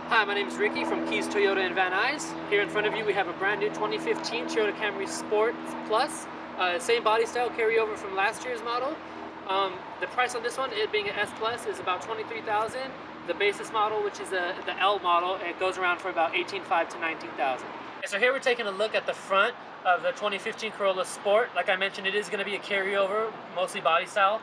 Hi, my name is Ricky from Keys Toyota in Van Nuys. Here in front of you we have a brand new 2015 Toyota Camry Sport Plus. Same body style carryover from last year's model. The price on this one, it being an S Plus, is about $23,000. The basis model, which is the L model, it goes around for about $18,500 to $19,000. So here we're taking a look at the front of the 2015 Corolla Sport. Like I mentioned, it is going to be a carryover, mostly body style,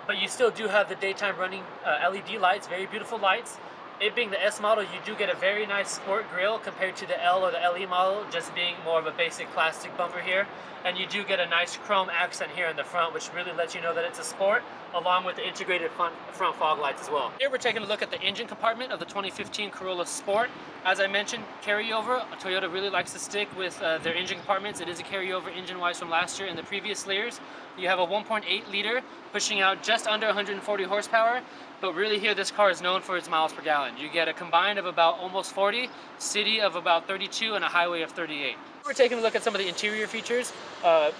but you still do have the daytime running LED lights, very beautiful lights. It being the S model, you do get a very nice sport grille compared to the L or the LE model, just being more of a basic plastic bumper here. And you do get a nice chrome accent here in the front, which really lets you know that it's a sport, along with the integrated front fog lights as well. Here we're taking a look at the engine compartment of the 2015 Corolla Sport. As I mentioned, carryover. Toyota really likes to stick with their engine compartments. It is a carryover engine-wise from last year and the previous years. You have a 1.8 liter pushing out just under 140 horsepower, but really here this car is known for its miles per gallon. You get a combined of about almost 40, city of about 32, and a highway of 38. We're taking a look at some of the interior features,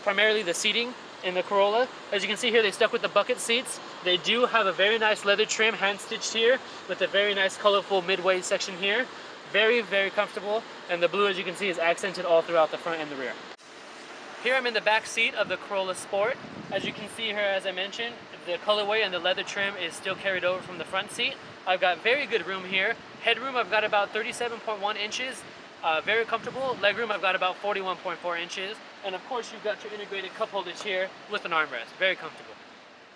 primarily the seating in the Corolla. As you can see here, they stuck with the bucket seats. They do have a very nice leather trim, hand-stitched here, with a very nice colorful midway section here. Very, very comfortable, and the blue, as you can see, is accented all throughout the front and the rear. Here I'm in the back seat of the Corolla Sport. As you can see here, as I mentioned, the colorway and the leather trim is still carried over from the front seat. I've got very good room here. Headroom, I've got about 37.1 inches. Very comfortable. Legroom, I've got about 41.4 inches. And of course, you've got your integrated cup holders here with an armrest. Very comfortable.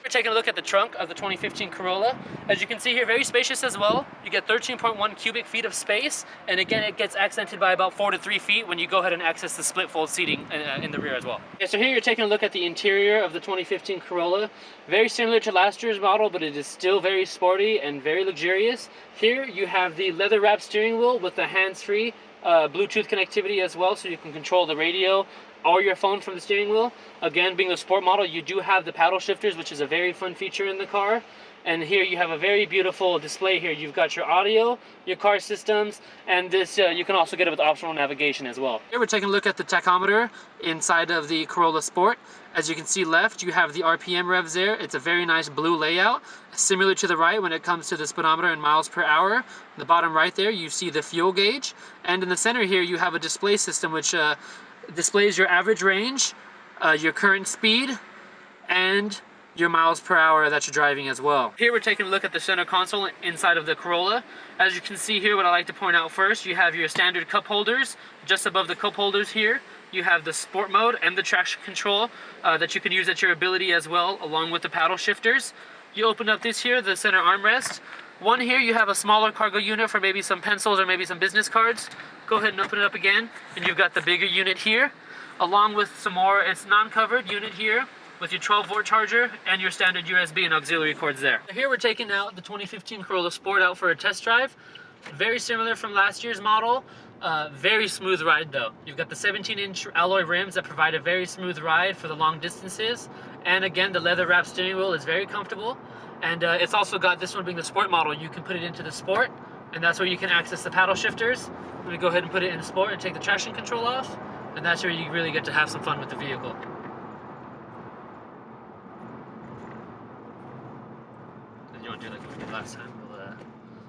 We're taking a look at the trunk of the 2015 Corolla. As you can see here, very spacious as well. You get 13.1 cubic feet of space, and again, it gets accented by about 4 to 3 feet when you go ahead and access the split fold seating in the rear as well. Yeah, so here you're taking a look at the interior of the 2015 Corolla. Very similar to last year's model, but it is still very sporty and very luxurious. Here you have the leather wrapped steering wheel with the hands-free Bluetooth connectivity as well, so you can control the radio or your phone from the steering wheel. Again, being a sport model, you do have the paddle shifters, which is a very fun feature in the car. And here you have a very beautiful display here. You've got your audio, your car systems, and this you can also get it with optional navigation as well. Here we're taking a look at the tachometer inside of the Corolla Sport. As you can see left, you have the RPM revs there. It's a very nice blue layout, similar to the right when it comes to the speedometer and miles per hour. In the bottom right there, you see the fuel gauge. And in the center here, you have a display system which displays your average range, your current speed, and your miles per hour that you're driving as well. Here we're taking a look at the center console inside of the Corolla. As you can see here, what I like to point out first, you have your standard cup holders. Just above the cup holders here, you have the sport mode and the traction control that you can use at your ability as well, along with the paddle shifters. You open up this here, the center armrest. One here, you have a smaller cargo unit for maybe some pencils or maybe some business cards. Go ahead and open it up again, and you've got the bigger unit here, along with some more, it's non-covered unit here, with your 12-volt charger and your standard USB and auxiliary cords there. Here we're taking out the 2015 Corolla Sport out for a test drive. Very similar from last year's model. Very smooth ride though. You've got the 17-inch alloy rims that provide a very smooth ride for the long distances. And again, the leather wrapped steering wheel is very comfortable. And it's also got, this one being the Sport model, you can put it into the Sport, and that's where you can access the paddle shifters. I'm gonna go ahead and put it in the Sport and take the traction control off. And that's where you really get to have some fun with the vehicle. You want to do like we did last time.